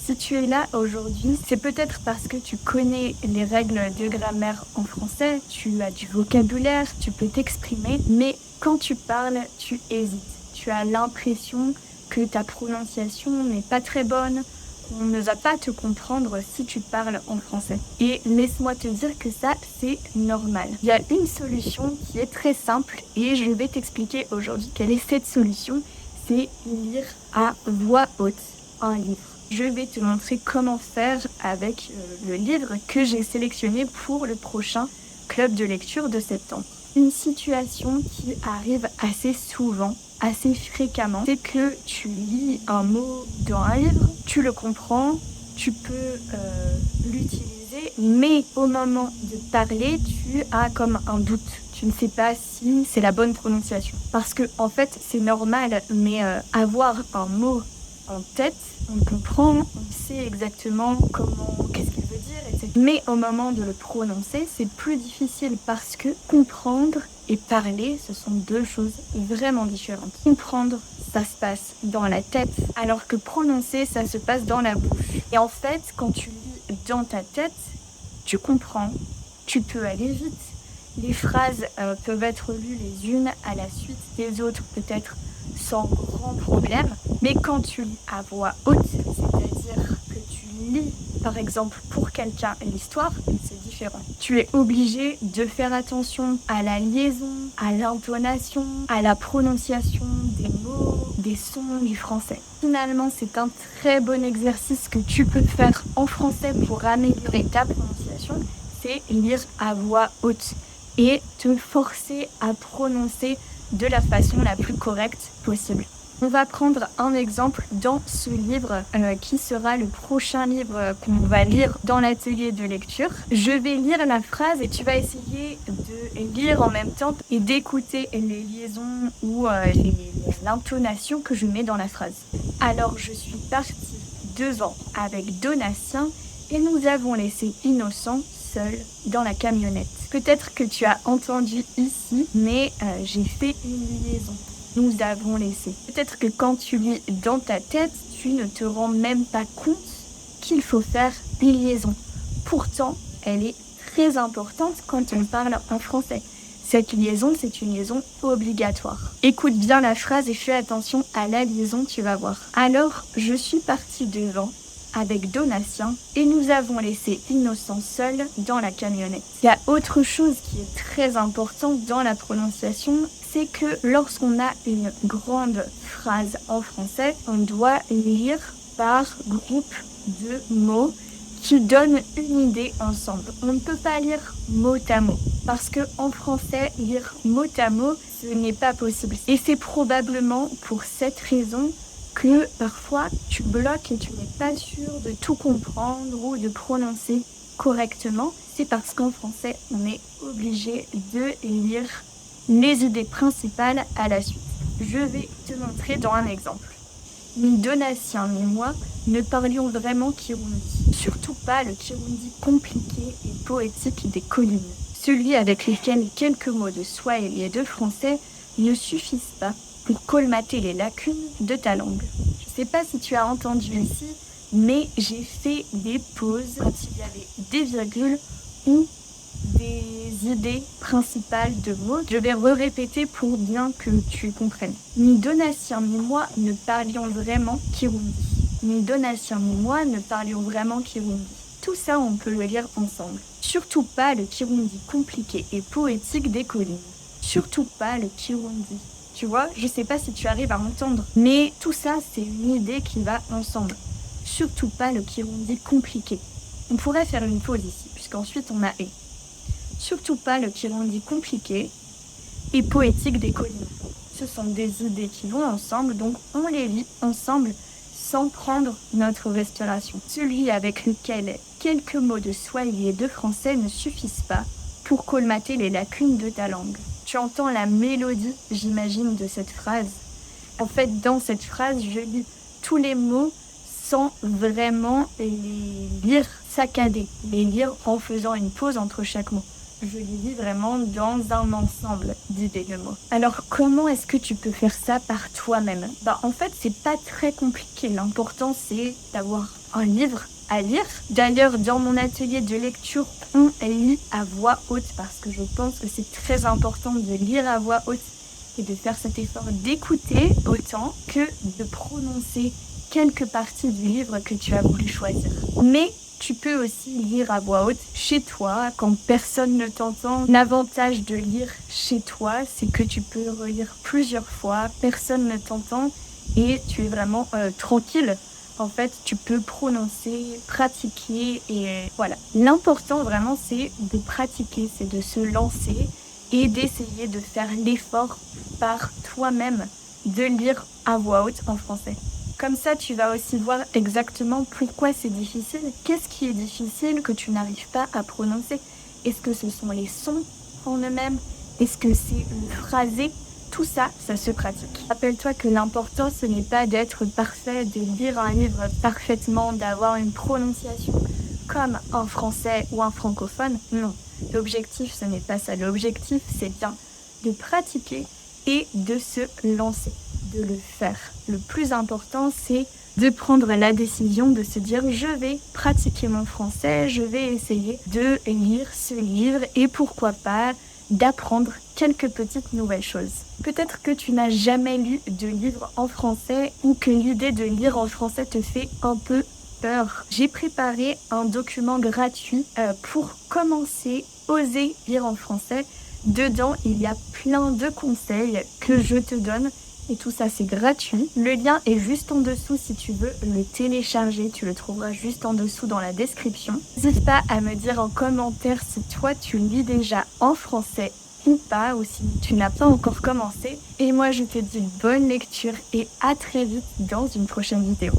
Si tu es là aujourd'hui, c'est peut-être parce que tu connais les règles de grammaire en français, tu as du vocabulaire, tu peux t'exprimer, mais quand tu parles, tu hésites. Tu as l'impression que ta prononciation n'est pas très bonne, on ne va pas te comprendre si tu parles en français. Et laisse-moi te dire que ça, c'est normal. Il y a une solution qui est très simple et je vais t'expliquer aujourd'hui quelle est cette solution. C'est lire à voix haute un livre. Je vais te montrer comment faire avec le livre que j'ai sélectionné pour le prochain club de lecture de septembre. Une situation qui arrive assez souvent, assez fréquemment, c'est que tu lis un mot dans un livre, tu le comprends, tu peux l'utiliser, mais au moment de parler, tu as comme un doute. Tu ne sais pas si c'est la bonne prononciation. Parce que, en fait, c'est normal, mais avoir un mot en tête, on comprend, on sait exactement qu'est-ce qu'il veut dire, etc. Mais au moment de le prononcer, c'est plus difficile parce que comprendre et parler, ce sont deux choses vraiment différentes. Comprendre, ça se passe dans la tête, alors que prononcer, ça se passe dans la bouche. Et en fait, quand tu lis dans ta tête, tu comprends, tu peux aller vite. Les phrases peuvent être lues les unes à la suite des autres, peut-être sans grand problème. Mais quand tu lis à voix haute, c'est-à-dire que tu lis, par exemple, pour quelqu'un l'histoire, c'est différent. Tu es obligé de faire attention à la liaison, à l'intonation, à la prononciation des mots, des sons du français. Finalement, c'est un très bon exercice que tu peux faire en français pour améliorer ta prononciation, c'est lire à voix haute et te forcer à prononcer de la façon la plus correcte possible. On va prendre un exemple dans ce livre qui sera le prochain livre qu'on va lire dans l'atelier de lecture. Je vais lire la phrase et tu vas essayer de lire en même temps et d'écouter les liaisons ou l'intonation que je mets dans la phrase. Alors, je suis partie devant avec Donatien et nous avons laissé Innocent seul dans la camionnette. Peut-être que tu as entendu ici, mais j'ai fait une liaison. Nous avons laissé. Peut-être que quand tu lis dans ta tête, tu ne te rends même pas compte qu'il faut faire une liaison. Pourtant, elle est très importante quand on parle en français. Cette liaison, c'est une liaison obligatoire. Écoute bien la phrase et fais attention à la liaison, tu vas voir. Alors, je suis partie devant avec Donatien et nous avons laissé Innocent seul dans la camionnette. Il y a autre chose qui est très importante dans la prononciation, c'est que lorsqu'on a une grande phrase en français, on doit lire par groupe de mots qui donnent une idée ensemble. On ne peut pas lire mot à mot parce que en français, lire mot à mot, ce n'est pas possible. Et c'est probablement pour cette raison que parfois tu bloques et tu n'es pas sûr de tout comprendre ou de prononcer correctement. C'est parce qu'en français, on est obligé de lire les idées principales à la suite. Je vais te montrer dans un exemple. Ni Donatien ni moi ne parlions vraiment Kirundi. Surtout pas le Kirundi compliqué et poétique des collines. Celui avec lequel quelques mots de swahili et de français ne suffisent pas pour colmater les lacunes de ta langue. Je ne sais pas si tu as entendu ici, mais j'ai fait des pauses quand il y avait des virgules ou des idées principales de mots. Je vais répéter pour bien que tu comprennes. Ni Donatien ni moi ne parlions vraiment Kirundi. Ni Donatien ni moi ne parlions vraiment Kirundi. Tout ça, on peut le lire ensemble. Surtout pas le Kirundi compliqué et poétique des collines. Surtout pas le Kirundi. Tu vois, je sais pas si tu arrives à entendre, mais tout ça, c'est une idée qui va ensemble. Surtout pas le Kirundi compliqué. On pourrait faire une pause ici, puisqu'ensuite on a « et ». Surtout pas le Kirundi compliqué et poétique des collines. Ce sont des idées qui vont ensemble, donc on les lit ensemble sans prendre notre respiration. Celui avec lequel quelques mots de swahili et de français ne suffisent pas pour colmater les lacunes de ta langue. Tu entends la mélodie, j'imagine, de cette phrase. En fait, dans cette phrase, je lis tous les mots sans vraiment les lire saccadés, les lire en faisant une pause entre chaque mot. je les lis vraiment dans un ensemble d'idées de mots. Alors, comment est-ce que tu peux faire ça par toi-même? En fait, c'est pas très compliqué. L'important, c'est d'avoir un livre à lire. D'ailleurs, dans mon atelier de lecture, on lit à voix haute parce que je pense que c'est très important de lire à voix haute et de faire cet effort d'écouter autant que de prononcer quelques parties du livre que tu as voulu choisir. Mais tu peux aussi lire à voix haute chez toi quand personne ne t'entend. L'avantage de lire chez toi, c'est que tu peux relire plusieurs fois, personne ne t'entend et tu es vraiment tranquille. En fait, tu peux prononcer, pratiquer et voilà. L'important vraiment, c'est de pratiquer, c'est de se lancer et d'essayer de faire l'effort par toi-même de lire à voix haute en français. Comme ça, tu vas aussi voir exactement pourquoi c'est difficile. Qu'est-ce qui est difficile que tu n'arrives pas à prononcer? Est-ce que ce sont les sons en eux-mêmes? Est-ce que c'est le phrasé? Tout ça, ça se pratique. Rappelle-toi que l'important, ce n'est pas d'être parfait, de lire un livre parfaitement, d'avoir une prononciation comme un français ou un francophone. Non, l'objectif, ce n'est pas ça. L'objectif, c'est bien de pratiquer et de se lancer, de le faire. Le plus important, c'est de prendre la décision de se dire je vais pratiquer mon français, je vais essayer de lire ce livre et pourquoi pas d'apprendre quelques petites nouvelles choses. Peut-être que tu n'as jamais lu de livre en français ou que l'idée de lire en français te fait un peu peur. J'ai préparé un document gratuit pour commencer, oser lire en français. Dedans, il y a plein de conseils que je te donne et tout ça, c'est gratuit. Le lien est juste en dessous si tu veux le télécharger. Tu le trouveras juste en dessous dans la description. N'hésite pas à me dire en commentaire si toi, tu lis déjà en français ou pas, ou si tu n'as pas encore commencé. Et moi, je te dis bonne lecture et à très vite dans une prochaine vidéo.